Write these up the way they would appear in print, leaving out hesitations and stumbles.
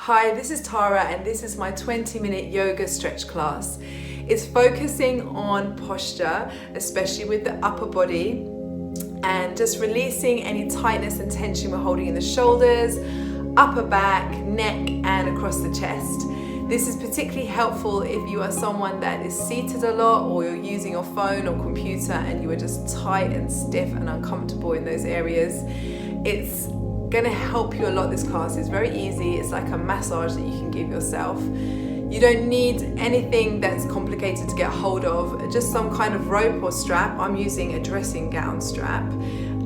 Hi, this is Tara and this is my 20-minute yoga stretch class. It's focusing on posture, especially with the upper body, and just releasing any tightness and tension we're holding in the shoulders, upper back, neck, and across the chest. This is particularly helpful if you are someone that is seated a lot, or you're using your phone or computer and you are just tight and stiff and uncomfortable in those areas. It's going to help you a lot. This class is very easy. It's like a massage that you can give yourself. You don't need anything that's complicated to get hold of, just some kind of rope or strap. I'm using a dressing gown strap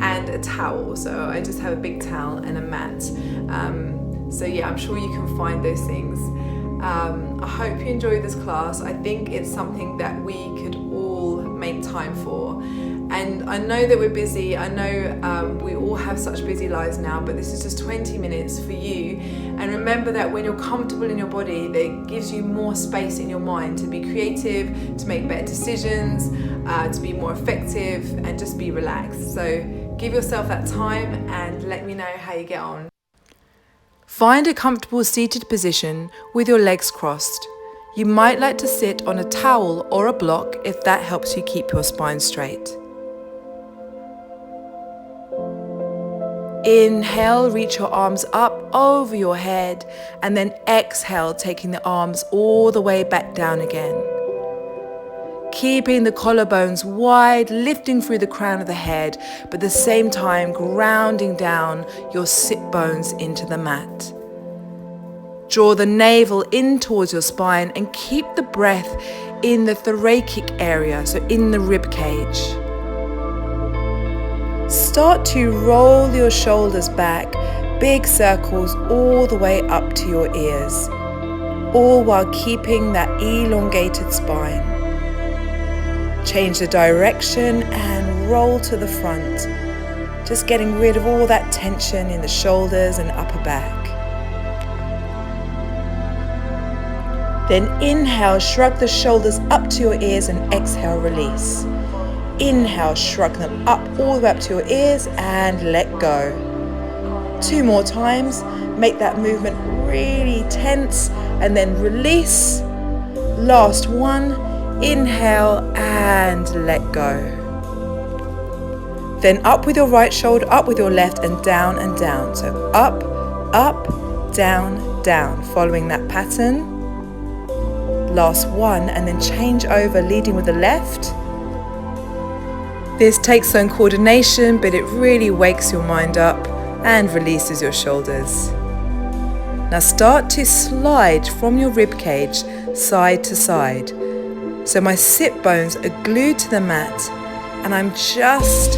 and a towel, so I just have a big towel and a mat. So yeah, I'm sure you can find those things. I hope you enjoyed this class. I think it's something that we could all make time for. And I know that we're busy. I know we all have such busy lives now, but this is just 20 minutes for you. And remember that when you're comfortable in your body, that gives you more space in your mind to be creative, to make better decisions, to be more effective, and just be relaxed. So give yourself that time and let me know how you get on. Find a comfortable seated position with your legs crossed. You might like to sit on a towel or a block if that helps you keep your spine straight. Inhale, reach your arms up over your head, and then exhale, taking the arms all the way back down again. Keeping the collarbones wide, lifting through the crown of the head, but at the same time grounding down your sit bones into the mat. Draw the navel in towards your spine and keep the breath in the thoracic area, so in the rib cage. Start to roll your shoulders back, big circles all the way up to your ears, all while keeping that elongated spine. Change the direction and roll to the front, just getting rid of all that tension in the shoulders and upper back. Then inhale, shrug the shoulders up to your ears, and exhale, release. Inhale, shrug them up all the way up to your ears and let go. 2 more times. Make that movement really tense and then release. Last one. Inhale and let go. Then up with your right shoulder, up with your left, and down and down. So up, up, down, down. Following that pattern. Last one, and then change over, leading with the left. This takes some coordination, but it really wakes your mind up and releases your shoulders. Now start to slide from your rib cage side to side. So my sit bones are glued to the mat and I'm just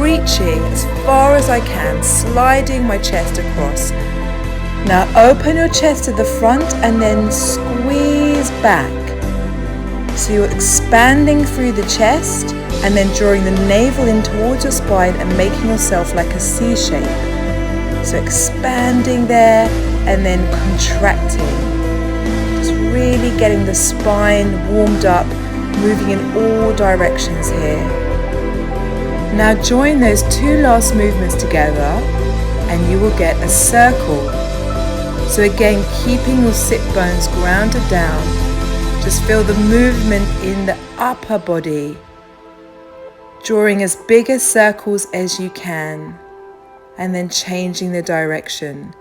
reaching as far as I can, sliding my chest across. Now open your chest to the front and then squeeze back. So you're expanding through the chest and then drawing the navel in towards your spine and making yourself like a C shape. So expanding there and then contracting. Just really getting the spine warmed up, moving in all directions here. Now join those 2 last movements together and you will get a circle. So again, keeping your sit bones grounded down, just feel the movement in the upper body, drawing as big as circles as you can, and then changing the direction.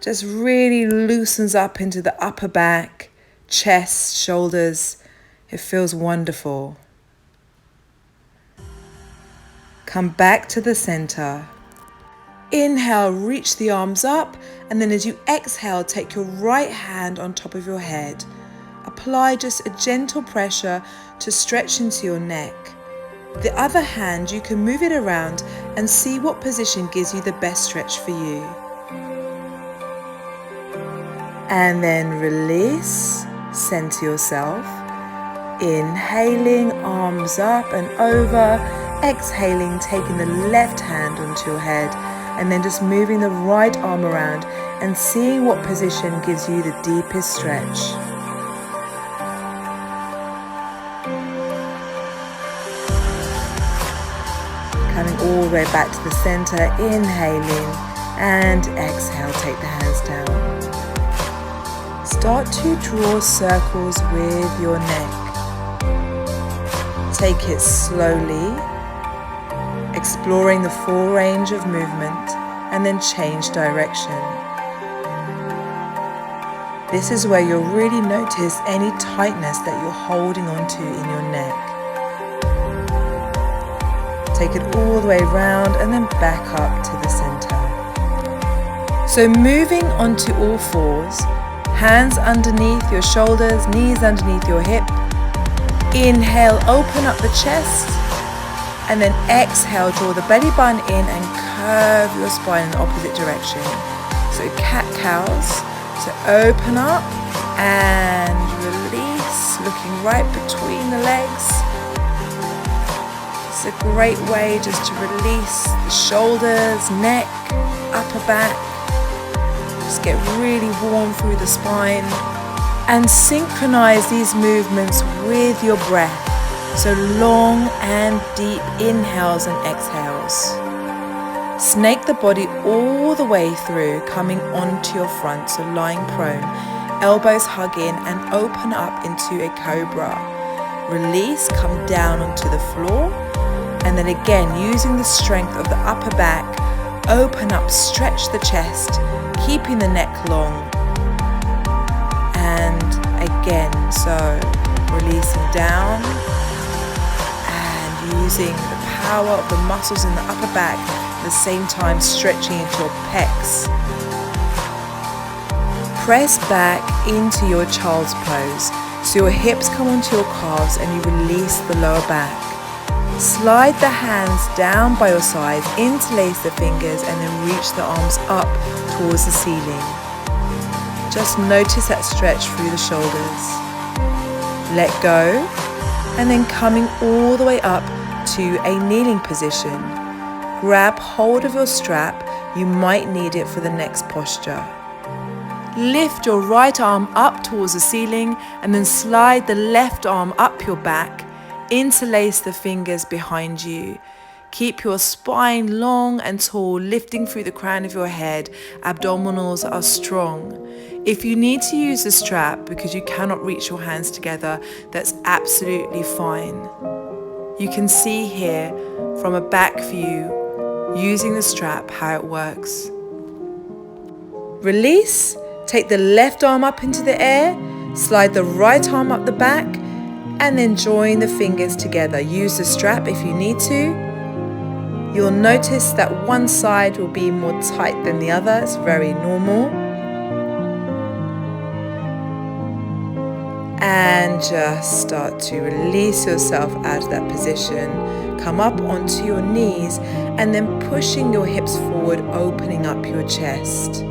Just really loosens up into the upper back, chest, shoulders. It feels wonderful. Come back to the center. Inhale, reach the arms up, and then as you exhale, take your right hand on top of your head. Apply just a gentle pressure to stretch into your neck. The other hand, you can move it around and see what position gives you the best stretch for you. And then release, center yourself. Inhaling, arms up and over. Exhaling, taking the left hand onto your head. And then just moving the right arm around and seeing what position gives you the deepest stretch. Coming all the way back to the center, inhaling And exhale, take the hands down. Start to draw circles with your neck. Take it slowly, exploring the full range of movement, and then change direction. This is where you'll really notice any tightness that you're holding onto in your neck. Take it all the way around and then back up to the center. So moving onto all fours, hands underneath your shoulders, knees underneath your hip. Inhale, open up the chest, and then exhale, draw the belly button in and curve your spine in the opposite direction. So cat-cows. So open up and release, looking right between the legs. It's a great way just to release the shoulders, neck, upper back. Just get really warm through the spine. And synchronize these movements with your breath. So long and deep inhales and exhales. Snake the body all the way through, coming onto your front, so lying prone, elbows hug in and open up into a cobra. Release, come down onto the floor, and then again, using the strength of the upper back, open up, stretch the chest, keeping the neck long. And again, so releasing down and using the power of the muscles in the upper back, at the same time stretching into your pecs. Press back into your child's pose, so your hips come onto your calves and you release the lower back. Slide the hands down by your sides, interlace the fingers, and then reach the arms up towards the ceiling. Just notice that stretch through the shoulders. Let go, and then coming all the way up to a kneeling position. Grab hold of your strap, you might need it for the next posture. Lift your right arm up towards the ceiling and then slide the left arm up your back. Interlace the fingers behind you. Keep your spine long and tall, lifting through the crown of your head. Abdominals are strong. If you need to use the strap because you cannot reach your hands together, that's absolutely fine. You can see here from a back view, using the strap, how it works. Release, take the left arm up into the air, slide the right arm up the back, and then join the fingers together. Use the strap if you need to. You'll notice that one side will be more tight than the other. It's very normal. And just start to release yourself out of that position. Come up onto your knees and then pushing your hips forward, opening up your chest.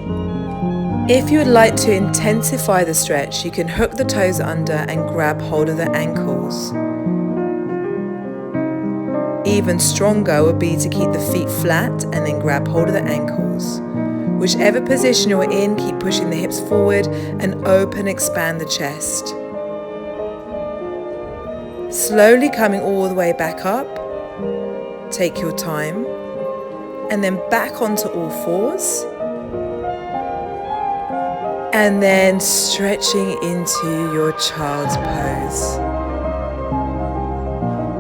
If you would like to intensify the stretch, you can hook the toes under and grab hold of the ankles. Even stronger would be to keep the feet flat and then grab hold of the ankles. Whichever position you're in, keep pushing the hips forward and open, expand the chest. Slowly coming all the way back up. Take your time. And then back onto all fours. And then stretching into your child's pose.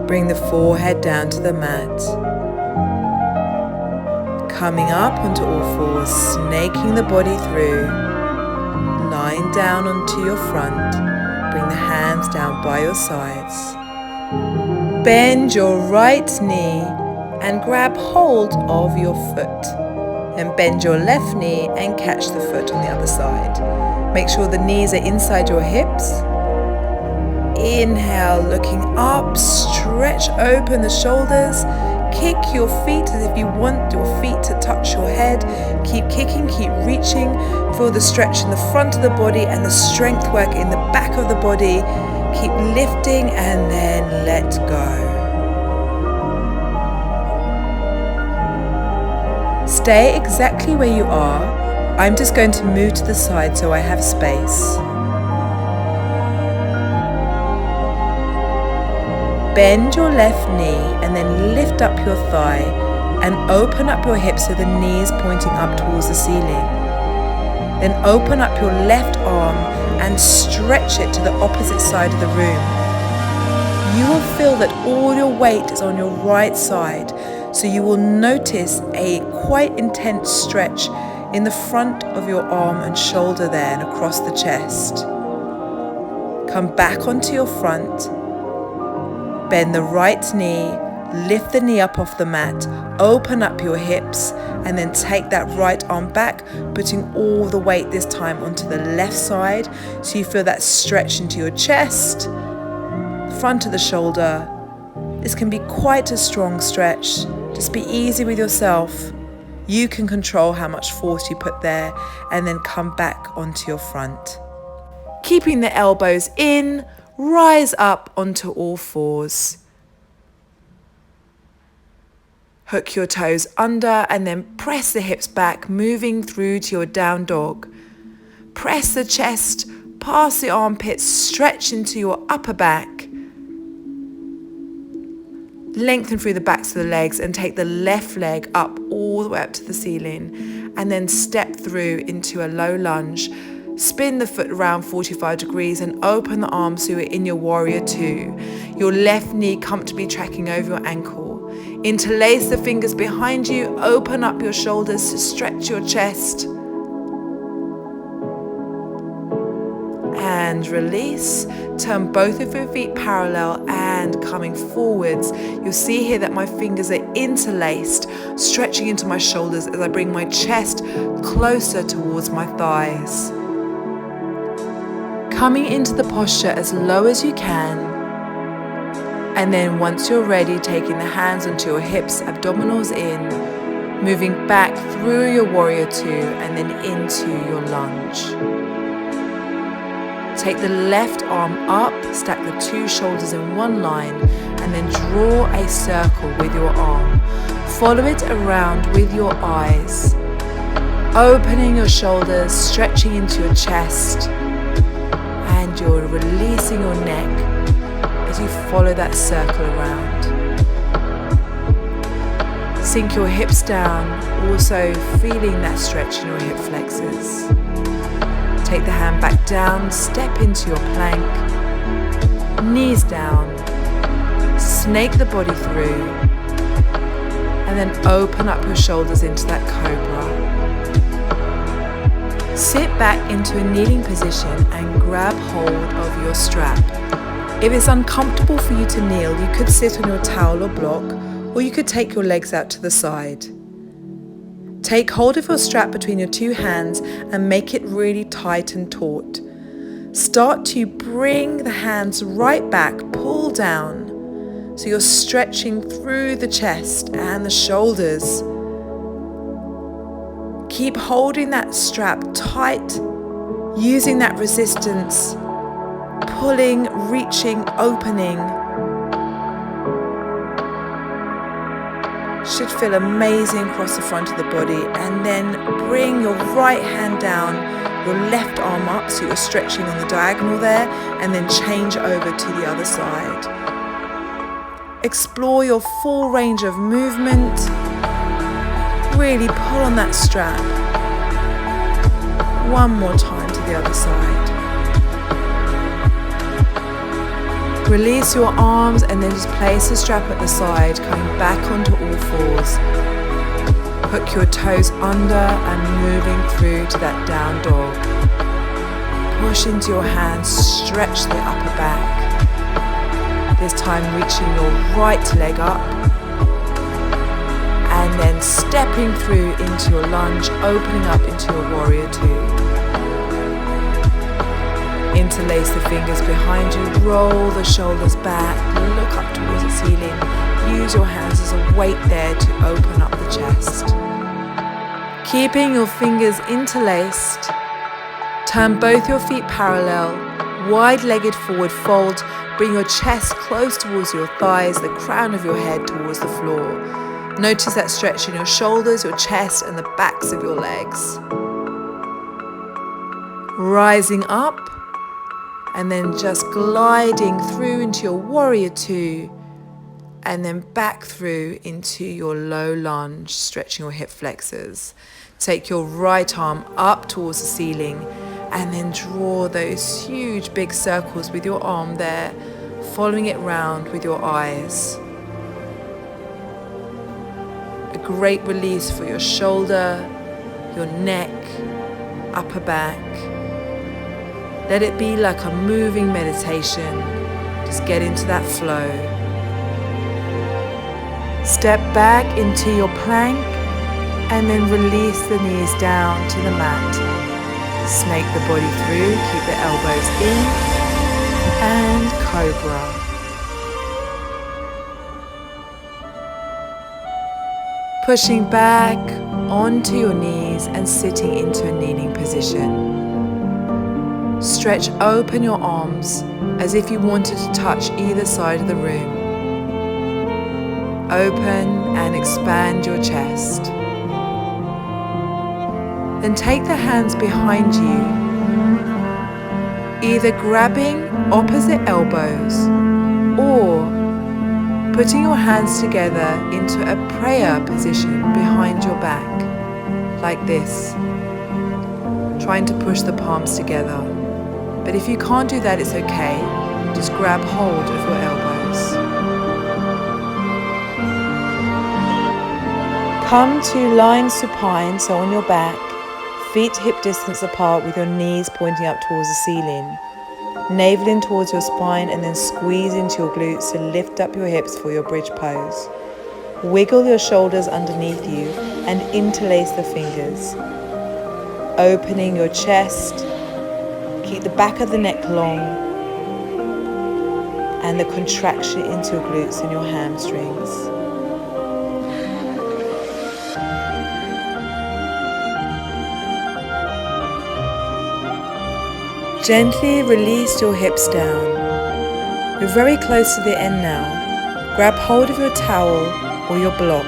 Bring the forehead down to the mat. Coming up onto all fours, snaking the body through. Lying down onto your front. Bring the hands down by your sides. Bend your right knee and grab hold of your foot. And bend your left knee and catch the foot on the other side. Make sure the knees are inside your hips. Inhale, looking up, stretch open the shoulders. Kick your feet as if you want your feet to touch your head. Keep kicking, keep reaching. Feel the stretch in the front of the body and the strength work in the back of the body. Keep lifting and then let go. Stay exactly where you are. I'm just going to move to the side so I have space. Bend your left knee and then lift up your thigh. and open up your hips so the knees pointing up towards the ceiling. Then open up your left arm and stretch it to the opposite side of the room. You will feel that all your weight is on your right side, so you will notice a quite intense stretch in the front of your arm and shoulder there and across the chest. Come back onto your front, bend the right knee, lift the knee up off the mat, open up your hips, and then take that right arm back, putting all the weight this time onto the left side, so you feel that stretch into your chest, front of the shoulder. This can be quite a strong stretch. Just be easy with yourself. You can control how much force you put there, and then come back onto your front. Keeping the elbows in, rise up onto all fours. Hook your toes under and then press the hips back, moving through to your down dog. Press the chest past the armpits, stretch into your upper back. Lengthen through the backs of the legs and take the left leg up all the way up to the ceiling, and then step through into a low lunge. Spin the foot around 45 degrees and open the arms so you're in your warrior two. Your left knee comfortably tracking over your ankle. Interlace the fingers behind you, open up your shoulders to stretch your chest. And release. Turn both of your feet parallel and coming forwards. You'll see here that my fingers are interlaced, stretching into my shoulders as I bring my chest closer towards my thighs. Coming into the posture as low as you can, and then once you're ready, taking the hands onto your hips, abdominals in, moving back through your warrior two and then into your lunge. Take the left arm up, stack the two shoulders in one line, and then draw a circle with your arm. Follow it around with your eyes, opening your shoulders, stretching into your chest, and you're releasing your neck as you follow that circle around. Sink your hips down, also feeling that stretch in your hip flexors. Take the hand back down, step into your plank, knees down, snake the body through, and then open up your shoulders into that cobra. Sit back into a kneeling position and grab hold of your strap. If it's uncomfortable for you to kneel, you could sit on your towel or block, or you could take your legs out to the side. Take hold of your strap between your two hands and make it really tight and taut. Start to bring the hands right back, pull down, so you're stretching through the chest and the shoulders. Keep holding that strap tight, using that resistance, pulling, reaching, opening. Should feel amazing across the front of the body, and then bring your right hand down, your left arm up so you're stretching on the diagonal there, and then change over to the other side. Explore your full range of movement. Really pull on that strap. One more time to the other side. Release your arms and then just place the strap at the side, coming back onto all fours. Hook your toes under and moving through to that down dog. Push into your hands, stretch the upper back. This time reaching your right leg up. And then stepping through into your lunge, opening up into your warrior two. Interlace the fingers behind you, roll the shoulders back, look up towards the ceiling. Use your hands as a weight there to open up the chest. Keeping your fingers interlaced, turn both your feet parallel, wide-legged forward fold, bring your chest close towards your thighs, the crown of your head towards the floor. Notice that stretch in your shoulders, your chest, and the backs of your legs. Rising up, and then just gliding through into your warrior two, and then back through into your low lunge, stretching your hip flexors. Take your right arm up towards the ceiling and then draw those huge big circles with your arm there, following it round with your eyes. A great release for your shoulder, your neck, upper back. Let it be like a moving meditation. Just get into that flow. Step back into your plank and then release the knees down to the mat. Snake the body through, keep the elbows in, and cobra. Pushing back onto your knees and sitting into a kneeling position. Stretch open your arms as if you wanted to touch either side of the room. Open and expand your chest. Then take the hands behind you, either grabbing opposite elbows or putting your hands together into a prayer position behind your back, like this, trying to push the palms together. But if you can't do that, it's okay. Just grab hold of your elbows. Come to lying supine, so on your back, feet hip distance apart with your knees pointing up towards the ceiling. Navel in towards your spine and then squeeze into your glutes to lift up your hips for your bridge pose. Wiggle your shoulders underneath you and interlace the fingers. Opening your chest, keep the back of the neck long and the contraction into your glutes and your hamstrings. Gently release your hips down. You're very close to the end now. Grab hold of your towel or your block.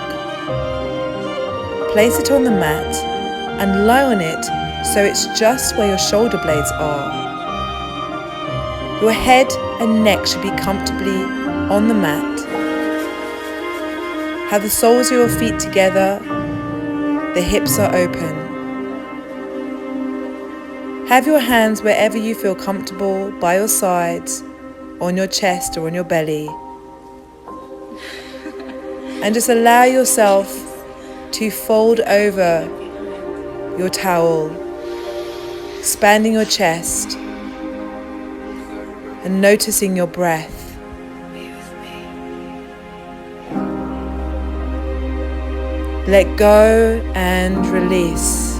Place it on the mat and lie on it so it's just where your shoulder blades are. Your head and neck should be comfortably on the mat. Have the soles of your feet together. The hips are open. Have your hands wherever you feel comfortable, by your sides, on your chest or on your belly. And just allow yourself to fold over your towel, expanding your chest and noticing your breath. Let go and release.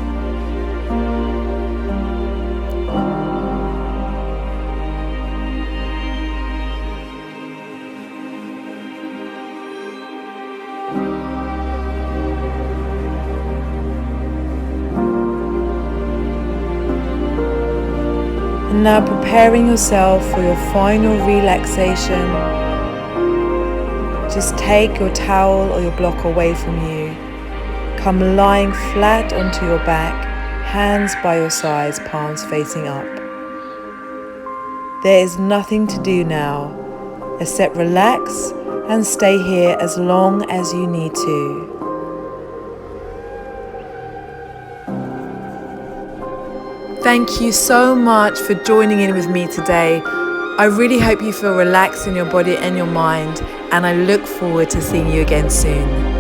And now preparing yourself for your final relaxation. Just take your towel or your block away from you. Come lying flat onto your back, hands by your sides, palms facing up. There is nothing to do now, except relax and stay here as long as you need to. Thank you so much for joining in with me today. I really hope you feel relaxed in your body and your mind, and I look forward to seeing you again soon.